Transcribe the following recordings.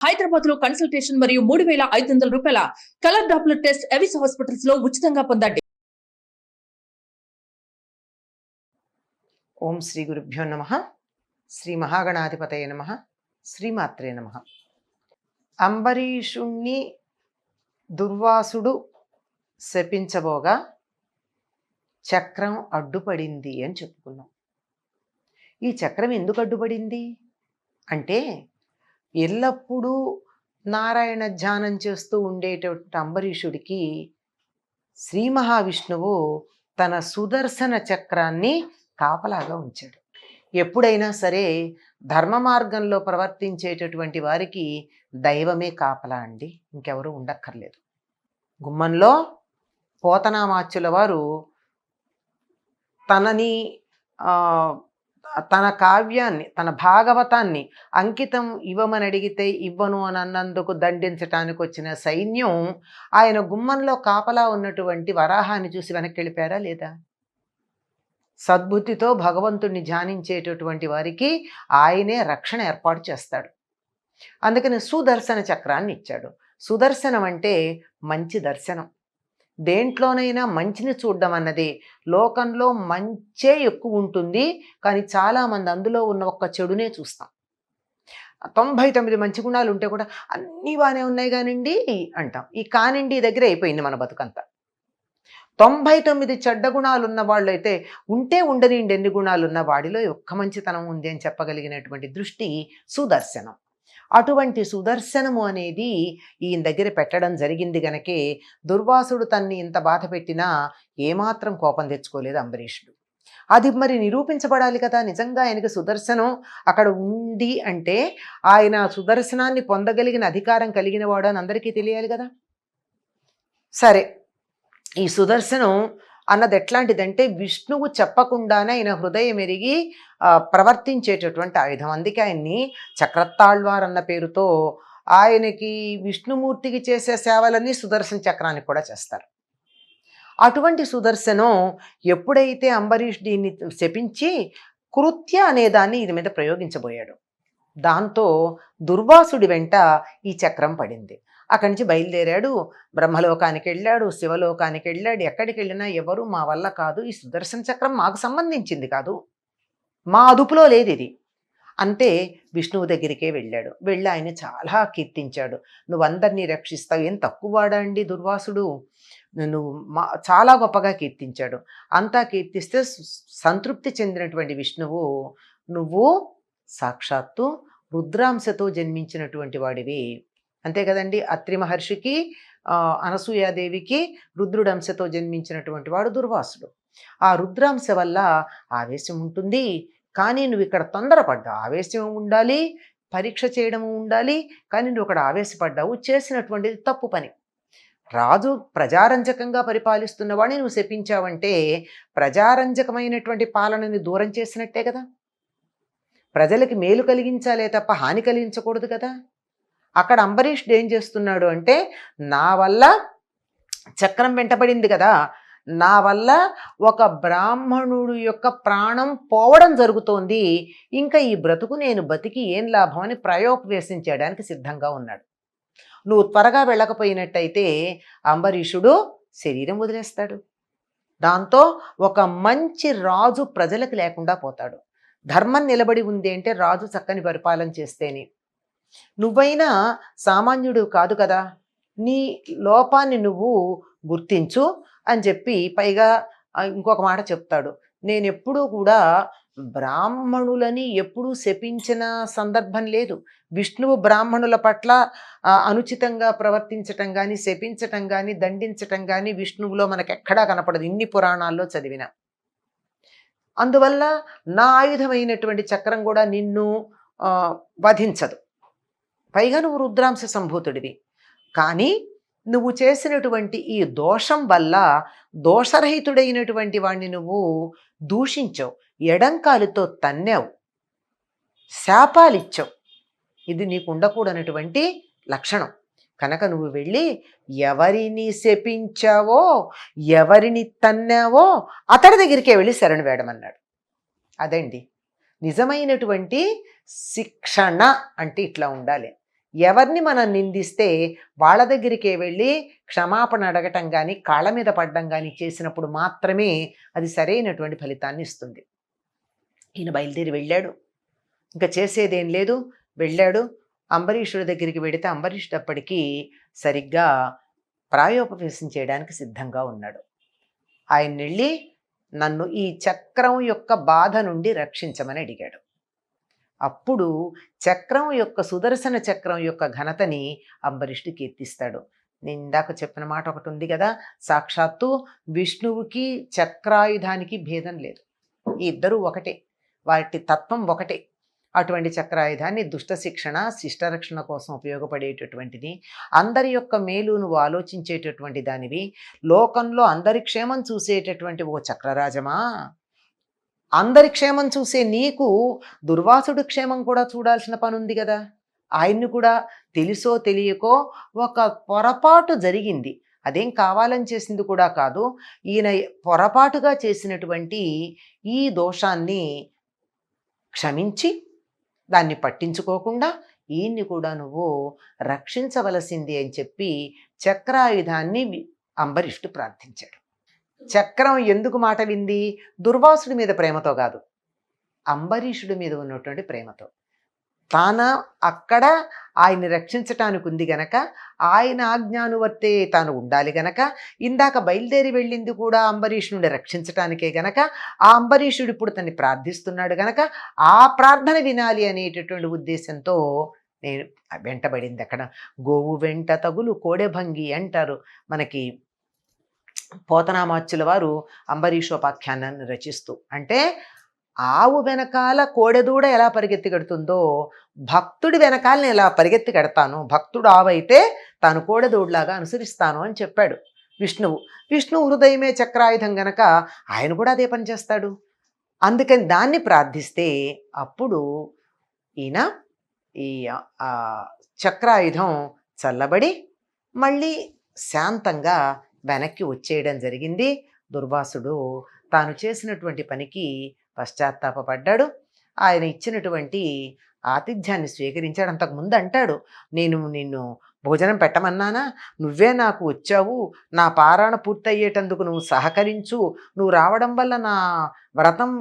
హైదరాబాద్ లో కన్సల్టేషన్ మరియు 3,500 రూపాయల colour Doppler test Avis hospitals లో ఉచితంగా పొందండి. ఓం శ్రీ గురుభ్యో నమః. శ్రీ మహాగణాధిపతయ నమః. శ్రీమాత్రే నమః. అంబరీషుణ్ణి దుర్వాసుడు శపించబోగా చక్రం అడ్డుపడింది అని చెప్పుకున్నాం. ఈ చక్రం ఎందుకు అడ్డుపడింది అంటే, ఎల్లప్పుడూ నారాయణ ధ్యానం చేస్తూ ఉండేటటువంటి అంబరీషుడికి శ్రీ మహావిష్ణువు తన సుదర్శన చక్రాన్ని కాపలాగా ఉంచాడు. ఎప్పుడైనా సరే ధర్మ మార్గంలో ప్రవర్తించేటటువంటి వారికి దైవమే కాపలా అండి, ఇంకెవరూ ఉండక్కర్లేదు. గుమ్మంలో పోతనామాచ్యుల వారు తన కావ్యాన్ని, తన భాగవతాన్ని అంకితం ఇవ్వమని అడిగితే ఇవ్వను అని అన్నందుకు దండించటానికి వచ్చిన సైన్యం ఆయన గుమ్మంలో కాపలా ఉన్నటువంటి వరాహాన్ని చూసి వెనక్కి వెళ్ళిపోయారా లేదా? సద్బుద్ధితో భగవంతుణ్ణి ధ్యానించేటటువంటి వారికి ఆయనే రక్షణ ఏర్పాటు చేస్తాడు. అందుకని సుదర్శన చక్రాన్ని ఇచ్చాడు. సుదర్శనం అంటే మంచి దర్శనం. దేంట్లోనైనా మంచిని చూడడం అన్నది, లోకంలో మంచే ఎక్కువ ఉంటుంది, కానీ చాలామంది అందులో ఉన్న ఒక్క చెడునే చూస్తాం. 99 మంచి గుణాలు ఉంటే కూడా అన్నీ బాగానే ఉన్నాయి కానివ్వండి అంటాం. ఈ కానిండి దగ్గర అయిపోయింది మన బతుకంతా. 99 చెడ్డ గుణాలు ఉన్న వాళ్ళు అయితే ఉంటే ఉండనిండి ఎన్ని గుణాలు ఉన్న వాడిలో ఒక్క మంచితనం ఉంది అని చెప్పగలిగినటువంటి దృష్టి సుదర్శనం. అటువంటి సుదర్శనము అనేది ఈయన దగ్గర పెట్టడం జరిగింది గనకే దుర్వాసుడు తన్ని ఇంత బాధ పెట్టినా ఏమాత్రం కోపం తెచ్చుకోలేదు అంబరీషుడు. అది మరి నిరూపించబడాలి కదా. నిజంగా ఆయనకి సుదర్శనం అక్కడ ఉంది అంటే ఆయన సుదర్శనాన్ని పొందగలిగిన అధికారం కలిగిన వాడు అని అందరికీ తెలియాలి కదా. సరే, ఈ సుదర్శనం అన్నది ఎట్లాంటిదంటే, విష్ణువు చెప్పకుండానే ఆయన హృదయం ఎరిగి ప్రవర్తించేటటువంటి ఆయుధం. అందుకే ఆయన్ని చక్రతాళ్వార్ అన్న పేరుతో, ఆయనకి విష్ణుమూర్తికి చేసే సేవలన్నీ సుదర్శన చక్రానికి కూడా చేస్తారు. అటువంటి సుదర్శనం ఎప్పుడైతే అంబరీష్ దీన్ని శపించి కృత్య అనేదాన్ని ఇది మీద ప్రయోగించబోయాడు, దాంతో దుర్వాసుడి వెంట ఈ చక్రం పడింది. అక్కడి నుంచి బయలుదేరాడు, బ్రహ్మలోకానికి వెళ్ళాడు, శివలోకానికి వెళ్ళాడు. ఎక్కడికి వెళ్ళినా ఎవరు మా వల్ల కాదు, ఈ సుదర్శన చక్రం మాకు సంబంధించింది కాదు, మా అదుపులో లేదు ఇది అంటే విష్ణువు దగ్గరికే వెళ్ళాడు. వెళ్ళి ఆయన చాలా కీర్తించాడు. నువ్వు అందరినీ రక్షిస్తావు, ఏం తక్కువ వాడా అండి దుర్వాసుడు, నువ్వు చాలా గొప్పగా కీర్తించాడు. అంతా కీర్తిస్తే సంతృప్తి చెందినటువంటి విష్ణువు, నువ్వు సాక్షాత్తు రుద్రాంశతో జన్మించినటువంటి వాడివి, అంతే కదండి. అత్రి మహర్షికి అనసూయాదేవికి రుద్రుడంశతో జన్మించినటువంటి వాడు దుర్వాసుడు. ఆ రుద్రాంశ వల్ల ఆవేశం ఉంటుంది, కానీ నువ్వు ఇక్కడ తొందరపడ్డావు. ఆవేశం ఉండాలి, పరీక్ష చేయడము ఉండాలి, కానీ నువ్వు ఇక్కడ ఆవేశపడ్డావు, చేసినటువంటిది తప్పు పని. రాజు ప్రజారంజకంగా పరిపాలిస్తున్న వాడిని నువ్వు శపించావంటే ప్రజారంజకమైనటువంటి పాలనని దూరం చేసినట్టే కదా. ప్రజలకి మేలు కలిగించాలే తప్ప హాని కలిగించకూడదు కదా. అక్కడ అంబరీషుడు ఏం చేస్తున్నాడు అంటే, నా వల్ల చక్రం వెంటబడింది కదా, నా వల్ల ఒక బ్రాహ్మణుడు యొక్క ప్రాణం పోవడం జరుగుతోంది, ఇంకా ఈ బ్రతుకు నేను బతికి ఏం లాభం అని ప్రయోపవేశం చేయడానికి సిద్ధంగా ఉన్నాడు. నువ్వు త్వరగా వెళ్ళకపోయినట్టయితే అంబరీషుడు శరీరం వదిలేస్తాడు. దాంతో ఒక మంచి రాజు ప్రజలకు లేకుండా పోతాడు. ధర్మం నిలబడి ఉంది అంటే రాజు చక్కని పరిపాలన చేస్తేనే. నువ్వైనా సామాన్యుడు కాదు కదా, నీ లోపాన్ని నువ్వు గుర్తించు అని చెప్పి పైగా ఇంకొక మాట చెప్తాడు. నేను ఎప్పుడూ కూడా బ్రాహ్మణులని ఎప్పుడూ శపించిన సందర్భం లేదు. విష్ణువు బ్రాహ్మణుల పట్ల అనుచితంగా ప్రవర్తించటం కానీ, శపించటం కానీ, దండించటం కానీ విష్ణువులో మనకెక్కడా కనపడదు, ఇన్ని పురాణాల్లో చదివిన. అందువల్ల నా ఆయుధమైనటువంటి చక్రం కూడా నిన్ను వధించదు. పైగా నువ్వు రుద్రాంశ సంభూతుడివి, కానీ నువ్వు చేసినటువంటి ఈ దోషం వల్ల దోషరహితుడైనటువంటి వాడిని నువ్వు దూషించావు, ఎడంకాలుతో తన్నావు, శాపాలిచ్చావు. ఇది నీకు ఉండకూడనటువంటి లక్షణం. కనుక నువ్వు వెళ్ళి ఎవరిని శపించావో, ఎవరిని తన్నావో అతడి దగ్గరికే వెళ్ళి శరణు వేడమన్నాడు. అదండి నిజమైనటువంటి శిక్షణ అంటే, ఇట్లా ఉండాలి. ఎవరిని మనం నిందిస్తే వాళ్ళ దగ్గరికే వెళ్ళి క్షమాపణ అడగటం కానీ కాళ్ళ మీద పడడం కానీ చేసినప్పుడు మాత్రమే అది సరైనటువంటి ఫలితాన్ని ఇస్తుంది. ఈయన బయలుదేరి వెళ్ళాడు. ఇంకా చేసేదేం లేదు. వెళ్ళాడు. అంబరీషుడి దగ్గరికి వెడితే అంబరీషుడు అప్పటికి సరిగ్గా ప్రాయోపవేశం చేయడానికి సిద్ధంగా ఉన్నాడు. ఆయన వెళ్ళి నన్ను ఈ చక్రం యొక్క బాధ నుండి రక్షించమని అడిగాడు. అప్పుడు చక్రం యొక్క సుదర్శన చక్రం యొక్క ఘనతని అంబరీషుడు కీర్తిస్తాడు. నేను ఇందాక చెప్పిన మాట ఒకటి ఉంది కదా, సాక్షాత్తు విష్ణువుకి చక్రాయుధానికి భేదం లేదు. ఈ ఇద్దరూ ఒకటే, వాటి తత్వం ఒకటే. అటువంటి చక్రాయుధాన్ని దుష్ట శిక్షణ శిష్టరక్షణ కోసం ఉపయోగపడేటటువంటిది, అందరి యొక్క మేలు నువ్వు ఆలోచించేటటువంటి దానివి, లోకంలో అందరి క్షేమం చూసేటటువంటి ఓ చక్రరాజమా, అందరి క్షేమం చూసే నీకు దుర్వాసుడు క్షేమం కూడా చూడాల్సిన పని ఉంది కదా. ఆయన్ని కూడా తెలుసో తెలియకో ఒక పొరపాటు జరిగింది, అదేం కావాలని చేసింది కూడా కాదు. ఈయన పొరపాటుగా చేసినటువంటి ఈ దోషాన్ని క్షమించి దాన్ని పట్టించుకోకుండా ఈయన్ని కూడా నువ్వు రక్షించవలసింది అని చెప్పి చక్రాయుధాన్ని అంబరీషుడు ప్రార్థించాడు. చక్రం ఎందుకు మాట వింది? దుర్వాసుడి మీద ప్రేమతో కాదు, అంబరీషుడి మీద ఉన్నటువంటి ప్రేమతో. తాను అక్కడ ఆయన్ని రక్షించటానికి ఉంది గనక, ఆయన ఆజ్ఞానువర్తే తాను ఉండాలి గనక, ఇందాక బయలుదేరి వెళ్ళింది కూడా అంబరీషుడిని రక్షించటానికే గనక, ఆ అంబరీషుడు ఇప్పుడు తన్ని ప్రార్థిస్తున్నాడు గనక ఆ ప్రార్థన వినాలి అనేటటువంటి ఉద్దేశంతో నేను వెంటబడింది. అక్కడ గోవు వెంట తగులు కోడెభంగి అంటారు మనకి పోతనామాచ్యుల వారు అంబరీషోపాఖ్యానాన్ని రచిస్తూ. అంటే ఆవు వెనకాల కోడెదూడ ఎలా పరిగెత్తి కడుతుందో భక్తుడి వెనకాలని ఎలా పరిగెత్తి కడతాను, భక్తుడు ఆవైతే తాను కోడెదూడులాగా అనుసరిస్తాను అని చెప్పాడు విష్ణువు. విష్ణువు హృదయమే చక్రాయుధం గనక ఆయన కూడా అదే పని చేస్తాడు. అందుకని దాన్ని ప్రార్థిస్తే అప్పుడు ఈయన ఈ చక్రాయుధం చల్లబడి మళ్ళీ శాంతంగా వెనక్కి వచ్చేయడం జరిగింది. దుర్వాసుడు తాను చేసినటువంటి పనికి పశ్చాత్తాపడ్డాడు. ఆయన ఇచ్చినటువంటి ఆతిథ్యాన్ని స్వీకరించాడు. అంతకుముందు అంటాడు, నేను నిన్ను భోజనం పెట్టమన్నానా, నువ్వే నాకు వచ్చావు, నా పారాయణ పూర్తయ్యేటందుకు నువ్వు సహకరించు, నువ్వు రావడం వల్ల నా వ్రతం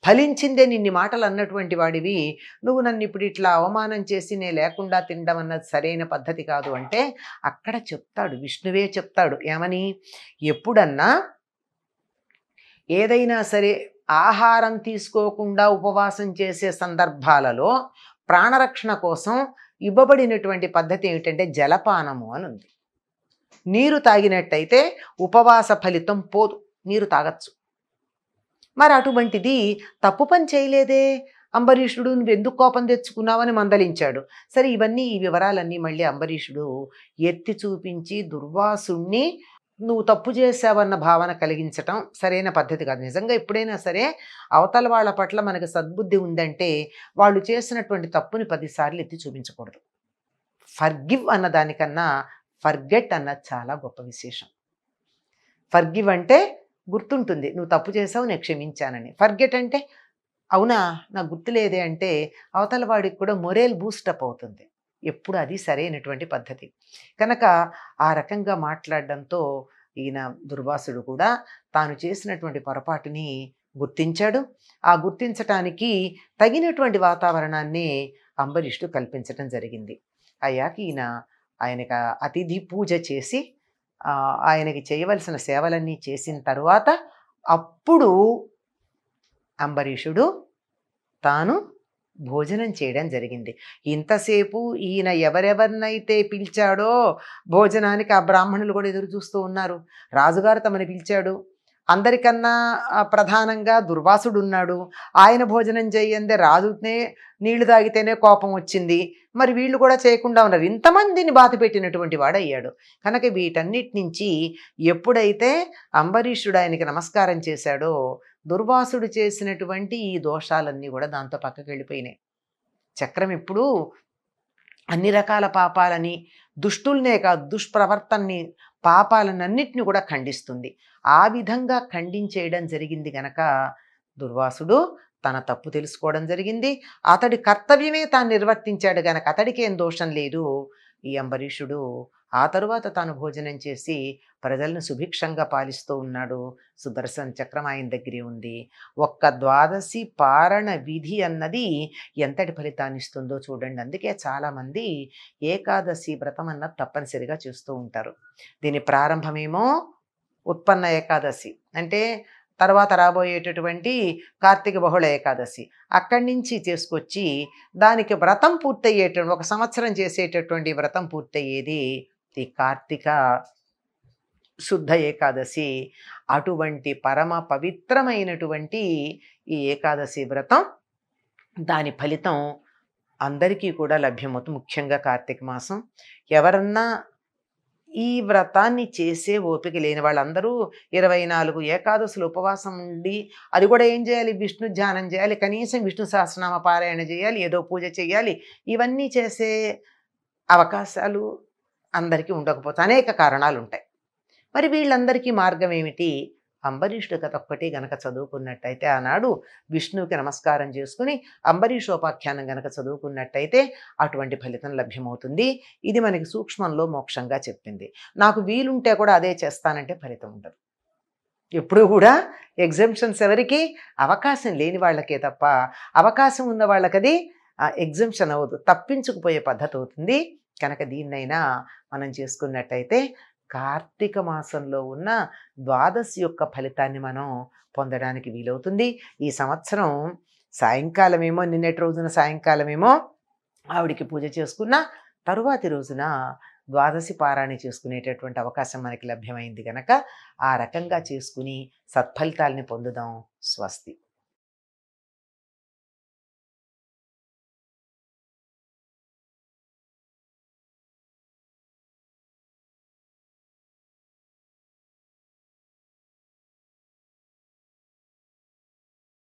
ఫలించిందే నిన్ని మాటలు అన్నటువంటి వాడివి, నువ్వు నన్ను ఇప్పుడు ఇట్లా అవమానం చేసి నే లేకుండా తినడం అన్నది సరైన పద్ధతి కాదు అంటే అక్కడ చెప్తాడు, విష్ణువే చెప్తాడు ఏమని, ఎప్పుడన్నా ఏదైనా సరే ఆహారం తీసుకోకుండా ఉపవాసం చేసే సందర్భాలలో ప్రాణరక్షణ కోసం ఇవ్వబడినటువంటి పద్ధతి ఏమిటంటే జలపానము అని ఉంది. నీరు తాగినట్టయితే ఉపవాస ఫలితం పోదు, నీరు తాగచ్చు. మరి అటువంటిది తప్పు పని చేయలేదే అంబరీషుడు, నువ్వు ఎందుకు కోపం తెచ్చుకున్నావని మందలించాడు. సరే ఇవన్నీ ఈ వివరాలన్నీ మళ్ళీ అంబరీషుడు ఎత్తి చూపించి దుర్వాసుణ్ణి నువ్వు తప్పు చేసావన్న భావన కలిగించటం సరైన పద్ధతి కాదు. నిజంగా ఎప్పుడైనా సరే అవతల వాళ్ళ పట్ల మనకు సద్బుద్ధి ఉందంటే వాళ్ళు చేసినటువంటి తప్పుని 10 సార్లు ఎత్తి చూపించకూడదు. ఫర్గివ్ అన్న దానికన్నా ఫర్గెట్ అన్నది చాలా గొప్ప విశేషం. ఫర్గివ్ అంటే గుర్తుంటుంది, నువ్వు తప్పు చేసావు నేను క్షమించానని. ఫర్గెట్ అంటే అవునా నాకు గుర్తులేదే అంటే అవతల వాడికి కూడా మొరేల్ బూస్టప్ అవుతుంది. ఎప్పుడు అది సరైనటువంటి పద్ధతి. కనుక ఆ రకంగా మాట్లాడడంతో ఈయన దుర్వాసుడు కూడా తాను చేసినటువంటి పొరపాటుని గుర్తించాడు. ఆ గుర్తించటానికి తగినటువంటి వాతావరణాన్ని అంబరీషుడు కల్పించడం జరిగింది. అయ్యాక ఆయనకు అతిథి పూజ చేసి ఆయనకి చేయవలసిన సేవలన్నీ చేసిన తరువాత అప్పుడు అంబరీషుడు తాను భోజనం చేయడం జరిగింది. ఇంతసేపు ఈయన ఎవరెవరినైతే పిలిచాడో భోజనానికి ఆ బ్రాహ్మణులు కూడా ఎదురు చూస్తూ ఉన్నారు. రాజుగారు తమని పిలిచాడు, అందరికన్నా ప్రధానంగా దుర్వాసుడు ఉన్నాడు, ఆయన భోజనం చేయందే రాజునే నీళ్లు తాగితేనే కోపం వచ్చింది, మరి వీళ్ళు కూడా చేయకుండా ఉన్నారు. ఇంతమందిని బాధ పెట్టినటువంటి వాడయ్యాడు. కనుక వీటన్నిటి నుంచి ఎప్పుడైతే అంబరీషుడు ఆయనకి నమస్కారం చేశాడో దుర్వాసుడు చేసినటువంటి ఈ దోషాలన్నీ కూడా దాంతో పక్కకి వెళ్ళిపోయినాయి. చక్రం ఇప్పుడు అన్ని రకాల పాపాలని, దుష్టుల్నే కాదు దుష్ప్రవర్తనని, పాపాలన్నింటినీ కూడా ఖండిస్తుంది. ఆ విధంగా ఖండించేయడం జరిగింది గనక దుర్వాసుడు తన తప్పు తెలుసుకోవడం జరిగింది. అతడి కర్తవ్యమే తాను నిర్వర్తించాడు గనక అతడికి ఏం దోషం లేదు. ఈ అంబరీషుడు ఆ తరువాత తాను భోజనం చేసి ప్రజలను సుభిక్షంగా పాలిస్తూ ఉన్నాడు. సుదర్శన చక్రం ఆయన దగ్గరే ఉంది. ఒక్క ద్వాదశి పారణ విధి అన్నది ఎంతటి ఫలితాన్ని ఇస్తుందో చూడండి. అందుకే చాలామంది ఏకాదశి వ్రతం అన్నది తప్పనిసరిగా చేస్తూ ఉంటారు. దీని ప్రారంభమేమో ఉత్పన్న ఏకాదశి, అంటే తర్వాత రాబోయేటటువంటి కార్తీక బహుళ ఏకాదశి. అక్కడి నుంచి చేసుకొచ్చి దానికి వ్రతం పూర్తయ్యేటువంటి, ఒక సంవత్సరం చేసేటటువంటి వ్రతం పూర్తయ్యేది ఈ కార్తీక శుద్ధ ఏకాదశి. అటువంటి పరమ పవిత్రమైనటువంటి ఈ ఏకాదశి వ్రతం, దాని ఫలితం అందరికీ కూడా లభ్యమవుతుంది. ముఖ్యంగా కార్తీక మాసం ఎవరన్నా ఈ వ్రతాన్ని చేసే ఓపిక లేని వాళ్ళందరూ 24 ఏకాదశులు ఉపవాసం ఉండి, అది కూడా ఏం చేయాలి, విష్ణు ధ్యానం చేయాలి, కనీసం విష్ణు సహస్రనామ పారాయణ చేయాలి, ఏదో పూజ చేయాలి. ఇవన్నీ చేసే అవకాశాలు అందరికీ ఉండకపోతే అనేక కారణాలు ఉంటాయి. మరి వీళ్ళందరికీ మార్గం ఏమిటి? అంబరీషుడు కథ ఒక్కటి గనక చదువుకున్నట్టయితే, ఆనాడు విష్ణువుకి నమస్కారం చేసుకుని అంబరీషోపాఖ్యానం గనక చదువుకున్నట్టయితే అటువంటి ఫలితం లభ్యమవుతుంది. ఇది మనకి సూక్ష్మంలో మోక్షంగా చెప్పింది. నాకు వీలుంటే కూడా అదే చేస్తానంటే ఫలితం ఉండదు. ఎప్పుడూ కూడా ఎగ్జంప్షన్స్ ఎవరికి? అవకాశం లేని వాళ్ళకే తప్ప, అవకాశం ఉన్న వాళ్ళకది ఎగ్జంప్షన్ అవ్వదు, తప్పించుకుపోయే పద్ధతి అవుతుంది. కనుక దీన్నైనా మనం చేసుకున్నట్టయితే కార్తీక మాసంలో ఉన్న ద్వాదశి యొక్క ఫలితాన్ని మనం పొందడానికి వీలవుతుంది. ఈ సంవత్సరం సాయంకాలమేమో, నిన్నటి రోజున సాయంకాలమేమో ఆవిడికి పూజ చేసుకున్న తరువాతి రోజున ద్వాదశి పారాయణ చేసుకునేటటువంటి అవకాశం మనకి లభ్యమైంది కనుక ఆ రకంగా చేసుకుని సత్ఫలితాలని పొందుదాం. స్వస్తి.